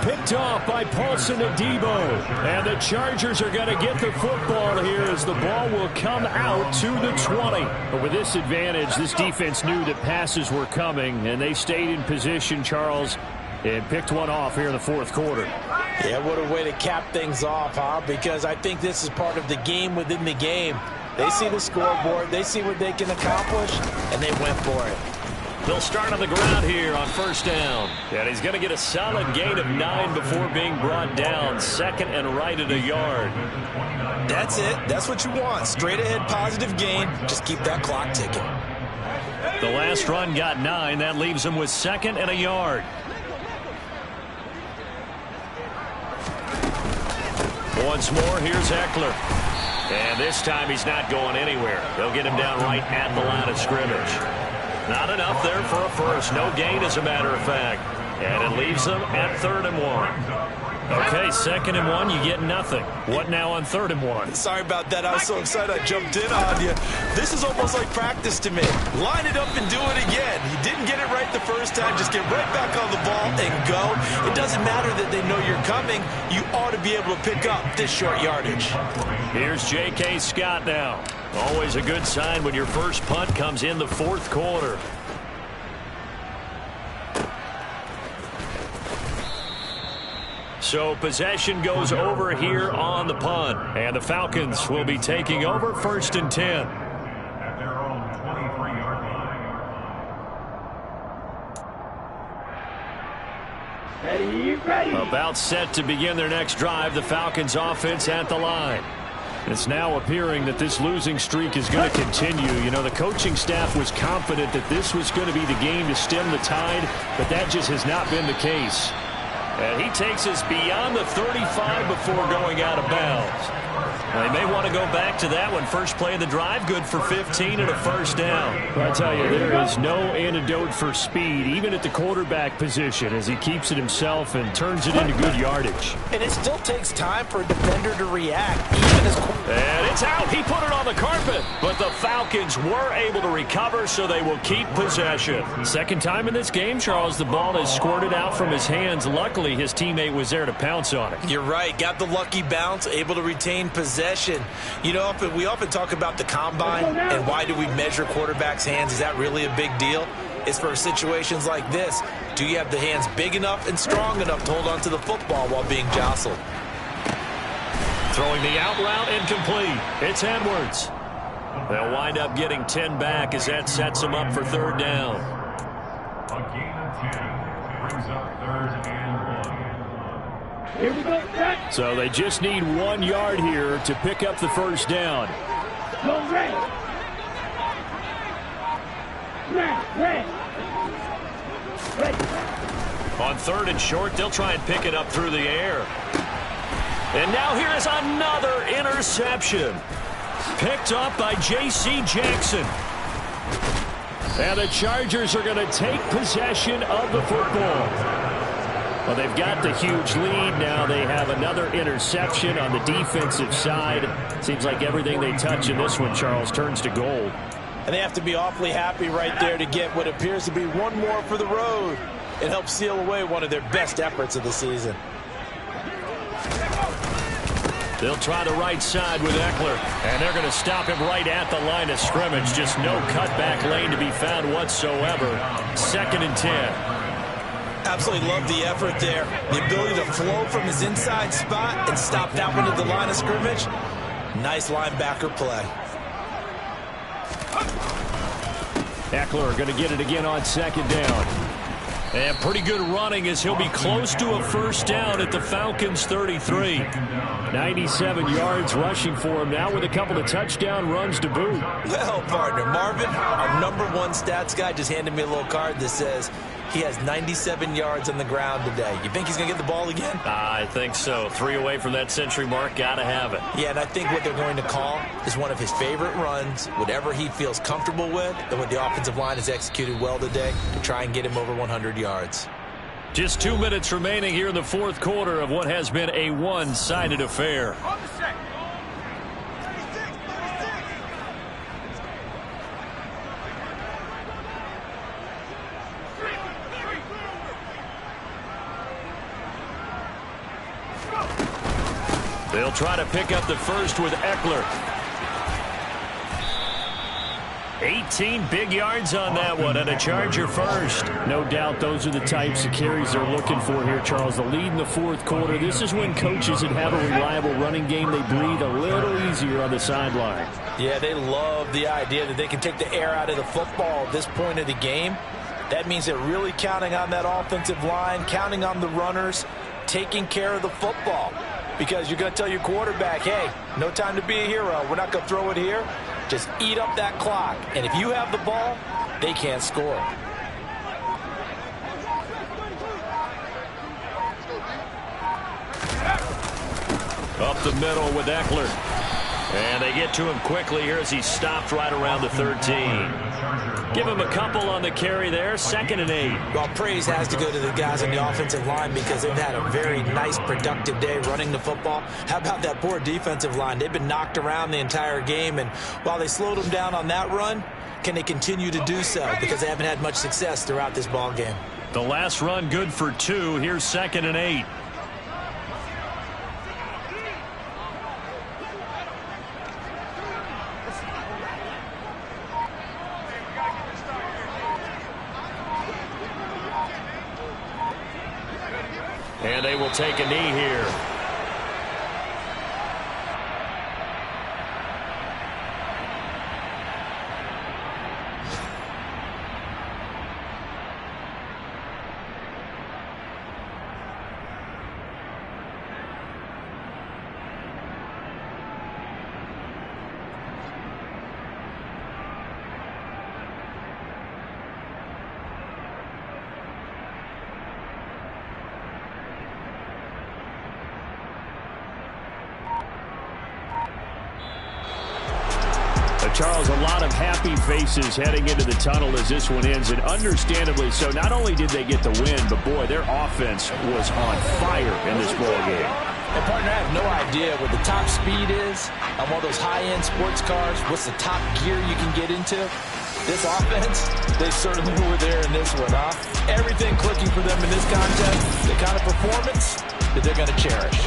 [SPEAKER 5] Picked off by Paulson Adebo. And the Chargers are going to get the football here as the ball will come out to the 20. But with this advantage, this defense knew that passes were coming, and they stayed in position, Charles, and picked one off here in the 4th quarter.
[SPEAKER 7] Yeah, what a way to cap things off, huh? Because I think this is part of the game within the game. They see the scoreboard, they see what they can accomplish, and they went for it.
[SPEAKER 5] They'll start on the ground here on 1st down. And he's going to get a solid gain of 9 before being brought down. 2nd and right at a yard.
[SPEAKER 7] That's it. That's what you want. Straight ahead positive gain. Just keep that clock ticking.
[SPEAKER 5] The last run got 9. That leaves him with 2nd and a yard. Once more, here's Eckler. And this time he's not going anywhere. They'll get him down right at the line of scrimmage. Not enough there for a first. No gain, as a matter of fact. And it leaves them at 3rd and 1. Okay, 2nd and 1, you get nothing. What now on 3rd and 1?
[SPEAKER 9] Sorry about that. I was so excited I jumped in on you. This is almost like practice to me. Line it up and do it again. You didn't get it right the first time. Just get right back on the ball and go. It doesn't matter that they know you're coming. You ought to be able to pick up this short yardage.
[SPEAKER 5] Here's J.K. Scott now. Always a good sign when your first punt comes in the 4th quarter. So possession goes over here on the punt. And the Falcons will be taking over 1st and 10.
[SPEAKER 8] At their own 23-yard line.
[SPEAKER 10] Ready.
[SPEAKER 5] About set to begin their next drive, the Falcons offense at the line. It's now appearing that this losing streak is going to continue. You know, the coaching staff was confident that this was going to be the game to stem the tide, but that just has not been the case. And he takes us beyond the 35 before going out of bounds. They may want to go back to that one. First play of the drive, good for 15 and a first down.
[SPEAKER 6] Well, I tell you, there is no antidote for speed, even at the quarterback position, as he keeps it himself and turns it into good yardage.
[SPEAKER 7] And it still takes time for a defender to react, even as...
[SPEAKER 5] And it's out. He put it on the carpet. But the Falcons were able to recover, so they will keep possession.
[SPEAKER 6] Second time in this game, Charles, the ball has squirted out from his hands. Luckily, his teammate was there to pounce on it.
[SPEAKER 9] You're right. Got the lucky bounce, able to retain possession. You know, we often talk about the combine and why do we measure quarterbacks' hands. Is that really a big deal? It's for situations like this. Do you have the hands big enough and strong enough to hold on to the football while being jostled?
[SPEAKER 5] Throwing the out route incomplete. It's Edwards. They'll wind up getting 10 back as that sets them up for 3rd down.
[SPEAKER 8] A gain of 10 brings up 3rd and 1.
[SPEAKER 10] Here we go, set.
[SPEAKER 6] So they just need 1 yard here to pick up the first down.
[SPEAKER 10] Go red. Red.
[SPEAKER 5] On 3rd and short, they'll try and pick it up through the air. And now here is another interception. Picked up by J.C. Jackson.
[SPEAKER 6] And the Chargers are going to take possession of the football. Well, they've got the huge lead. Now they have another interception on the defensive side. Seems like everything they touch in this one, Charles, turns to gold.
[SPEAKER 7] And they have to be awfully happy right there to get what appears to be one more for the road. It helps seal away one of their best efforts of the season.
[SPEAKER 5] They'll try the right side with Eckler, and they're going to stop him right at the line of scrimmage. Just no cutback lane to be found whatsoever. 2nd and 10.
[SPEAKER 9] Absolutely love the effort there. The ability to flow from his inside spot and stop that one at the line of scrimmage. Nice linebacker play.
[SPEAKER 6] Eckler going to get it again on 2nd down.
[SPEAKER 5] And pretty good running as he'll be close to a first down at the Falcons' 33.
[SPEAKER 6] 97 yards rushing for him now with a couple of touchdown runs to boot.
[SPEAKER 9] Well, partner, Marvin, our #1 stats guy, just handed me a little card that says he has 97 yards on the ground today. You think he's going to get the ball again?
[SPEAKER 5] I think so. 3 away from that century mark. Got to have it.
[SPEAKER 9] Yeah, and I think what they're going to call is one of his favorite runs, whatever he feels comfortable with, and what the offensive line has executed well today to try and get him over 100 yards.
[SPEAKER 5] Just 2 minutes remaining here in the 4th quarter of what has been a one-sided affair. They'll try to pick up the first with Eckler. 18 big yards on that one, and a Charger first.
[SPEAKER 6] No doubt those are the types of carries they're looking for here, Charles. The lead in the 4th quarter. This is when coaches that have a reliable running game, they breathe a little easier on the sideline.
[SPEAKER 7] Yeah, they love the idea that they can take the air out of the football at this point of the game. That means they're really counting on that offensive line, counting on the runners, taking care of the football. Because you're going to tell your quarterback, hey, no time to be a hero. We're not going to throw it here. Just eat up that clock. And if you have the ball, they can't score.
[SPEAKER 5] Up the middle with Eckler. And they get to him quickly here as he stopped right around the 13. Give him a couple on the carry there. 2nd and 8.
[SPEAKER 9] Well, praise has to go to the guys on the offensive line because they've had a very nice, productive day running the football. How about that poor defensive line? They've been knocked around the entire game, and while they slowed them down on that run, can they continue to do so? Because they haven't had much success throughout this ball game.
[SPEAKER 5] The last run good for 2. Here's 2nd and 8. they will take a knee here.
[SPEAKER 6] Charles, a lot of happy faces heading into the tunnel as this one ends, and understandably so. Not only did they get the win, but, boy, their offense was on fire in this ball game.
[SPEAKER 7] And, partner, I have no idea what the top speed is on one of those high-end sports cars. What's the top gear you can get into? This offense, they certainly were there in this one, huh? Everything clicking for them in this contest, the kind of performance that they're going to cherish.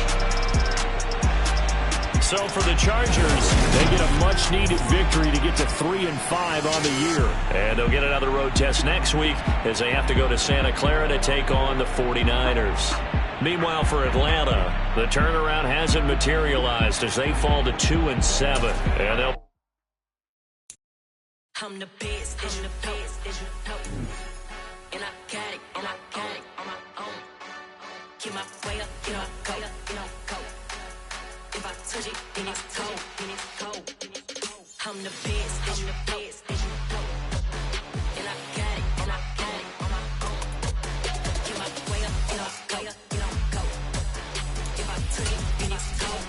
[SPEAKER 5] So for the Chargers, they get a much-needed victory to get to 3-5 on the year. And they'll get another road test next week as they have to go to Santa Clara to take on the 49ers. Meanwhile, for Atlanta, the turnaround hasn't materialized as they fall to 2-7. And they'll...
[SPEAKER 11] I'm the best, I'm the best, and I got it, and I got it on my own. Keep my way up, get up, go, go. If I touch it, then it's cold, I'm the best, I'm the best, and I got it, and I got it on my own. Keep my way up, get up, go. If I touch it, then it's cold,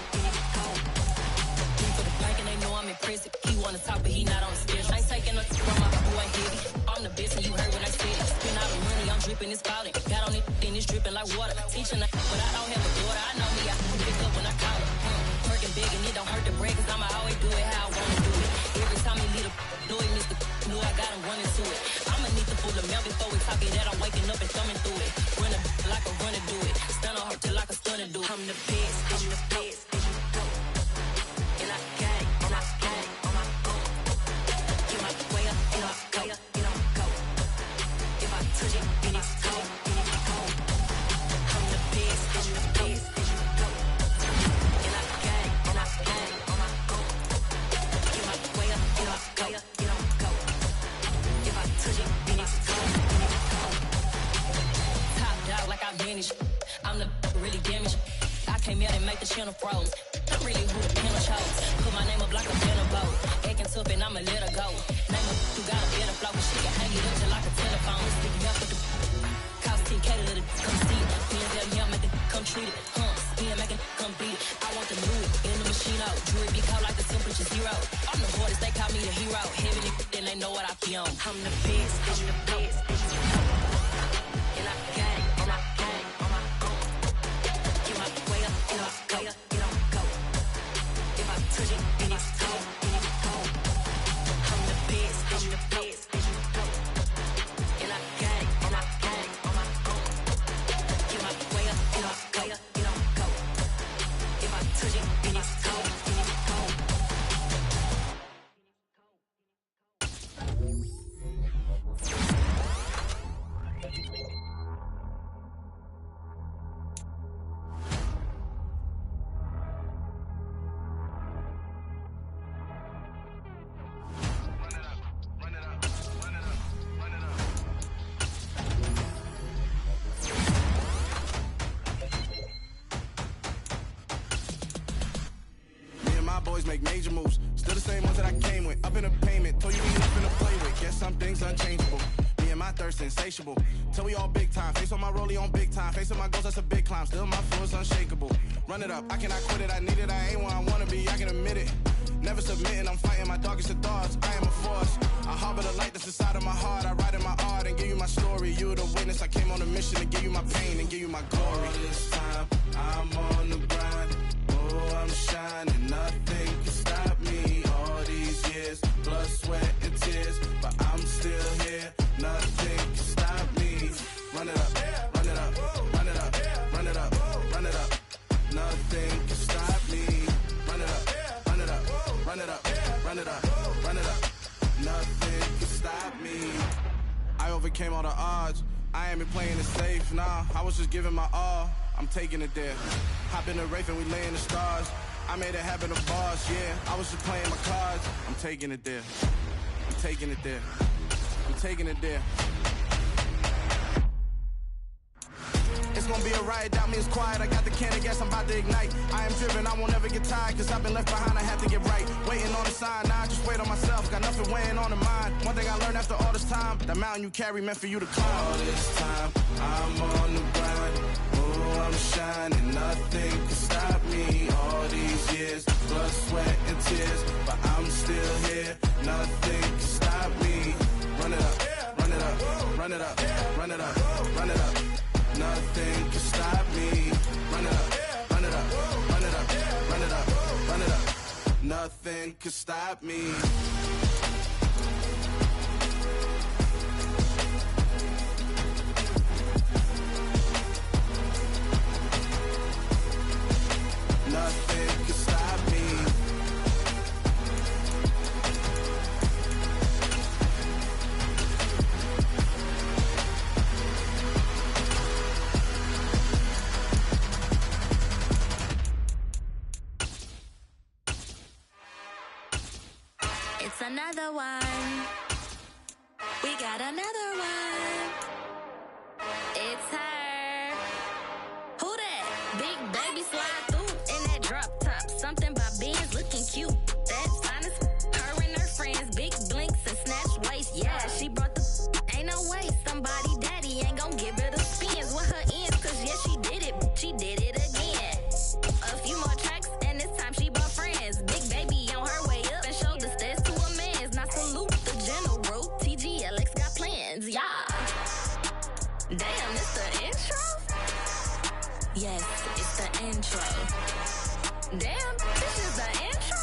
[SPEAKER 11] for the bank and they know I'm impressive. He wanna talk, but he not on the schedule. I ain't taking no from my boy heavy. I'm the best, and you heard when I said it. Spend all the money, I'm dripping, it's falling. Got on it, then it's dripping like water. Teaching, but I don't have a daughter. I know me, I can pick up when I call it. Working big, and it don't hurt the bread, cause I'ma always do it how I wanna do it. Every time he lead a know he missed the know I got him running to it. I'ma need to pull the mail before we talk it that I'm waking up and thumbing through it. Run it like a runner do it. Stun on her till like a stunner do it. I'm the best, I'm the best, and I got it, and I got it on my own. Get my way up, get up, go. If I touch it, then it's cold, I'm the best, I'm the best, and I got it, and I got it on my own. Get my way up, get up, go. If I touch it, then it's cold, Top dog like I vanished. I'm the really damaged. I came out and make the channel froze. I'm really who the panel chose. Put my name up like a banner boat. Acting tough and I'ma let her go. Name her who got a better flow, but she can hang it up just like a telephone. Sticky up with the cost 10K to let it come see it. PNW, make it come treat it. Spin, make it come beat it. I want the new in the machine out. Jewelry be called like the temperature 0. I'm the hardest, they call me the hero. Heaven it, then they know what I be on. I'm the best, I'm the best. And I got it, and I got it on my own. Get my way up, get up, go. If I touch it, then it's cold, I'm the best, I'm the best. And I got it, and I got it on my own. Get my way up, get up, go. If I touch it, then it's cold,
[SPEAKER 1] boys make major moves. Still the same ones that I came with. Up in a payment, told you we nothing to play with. Guess some things unchangeable. Me and my thirst insatiable. Till we all big time. Face on my rollie on big time. Facing my goals, that's a big climb. Still my flow is unshakable. Run it up, I cannot quit it. I need it, I ain't where I wanna be, I can admit it. Never submitting, I'm fighting my darkest of thoughts. I am a force. I harbor the light that's inside of my heart. I write in my art and give you my story. You the witness, I came on a mission to give you my pain and give you my glory. All this time, I'm on the grind. Oh, I'm shining, nothing can stop me. All these years, blood, sweat, and tears, but I'm still here. Nothing can stop me. Run it up, run it up, run it up, run it up, run it up. Nothing can stop me. Run it up, run it up, run it up, run it up, run it up. Nothing can stop me. I overcame all the odds. I ain't been playing it safe, nah. I was just giving my all. I I'm taking it there. Hop in the Wraith and we lay in the stars. I made it happen to bars, yeah. I was just playing my cards. I'm taking it there. I'm taking it there. I'm taking it there. It's gonna be a riot, doubt me it's quiet. I got the can of gas, I'm about to ignite. I am driven, I won't ever get tired, cause I've been left behind, I have to get right. Waiting on the sign, now I just wait on myself. Got nothing weighing on the mind. One thing I learned after all this time, the mountain you carry meant for you to climb. All this time, I'm on the grind. Oh, I'm shining, nothing can stop me. All these years, blood, sweat, and tears, but I'm still here. Nothing can stop me. Run it up, run it up, run it up, run it up, run it up. Nothing can stop me. Run it up, run it up, run it up, run it up, run it up. Nothing can stop me. Nothing can stop me.
[SPEAKER 11] It's another one. We got another one. It's her. Who that? Big baby slide through in that drop top. Something by Benz looking cute. That's honest. Her and her friends, big blinks and snatch waist. Yeah, she brought the. Ain't no way somebody daddy ain't gon' give her the spins with her ends. Cause yeah, she did it. She did it again. A few more tracks and this time she brought friends. Big baby on her way up and showed the stairs to a man's. Now salute the general. TGLX got plans, yeah. Damn, it's the intro? Yes, it's the intro. Damn, this is the intro?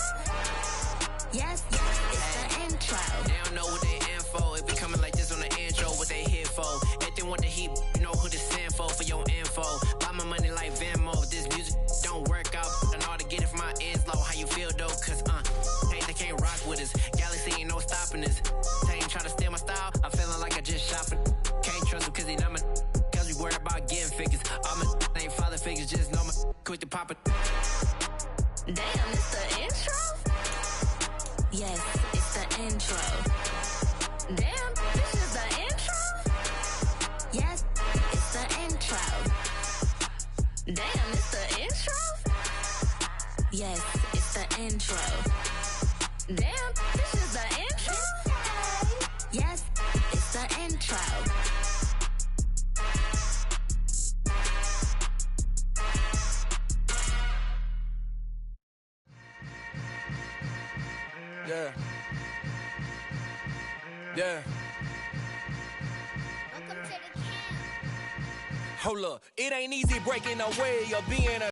[SPEAKER 11] Yes, it's the intro.
[SPEAKER 12] They don't know what they in for. It be coming like this on the intro, what they here for. If they want the heat, you know who to send for your info. Buy my money like Venmo. If this music don't work out, I know how to get it from my ends low. How you feel though? Cause hey, they can't rock with us. Galaxy ain't no stopping this. They ain't try to steal my style. I'm feeling like I just shopping. Can't trust them cause they not my. Cause we worried about getting figures. All my ain't father figures, just know my quick to pop it.
[SPEAKER 11] Damn, it's the intro? Yes, it's the intro. Damn, this is the intro? Yes, it's the intro. Damn, it's the intro? Yes, it's the intro. Damn, this is the intro? Yes, it's the intro.
[SPEAKER 1] Yeah. Yeah.
[SPEAKER 13] Hold up, it ain't easy breaking away or being a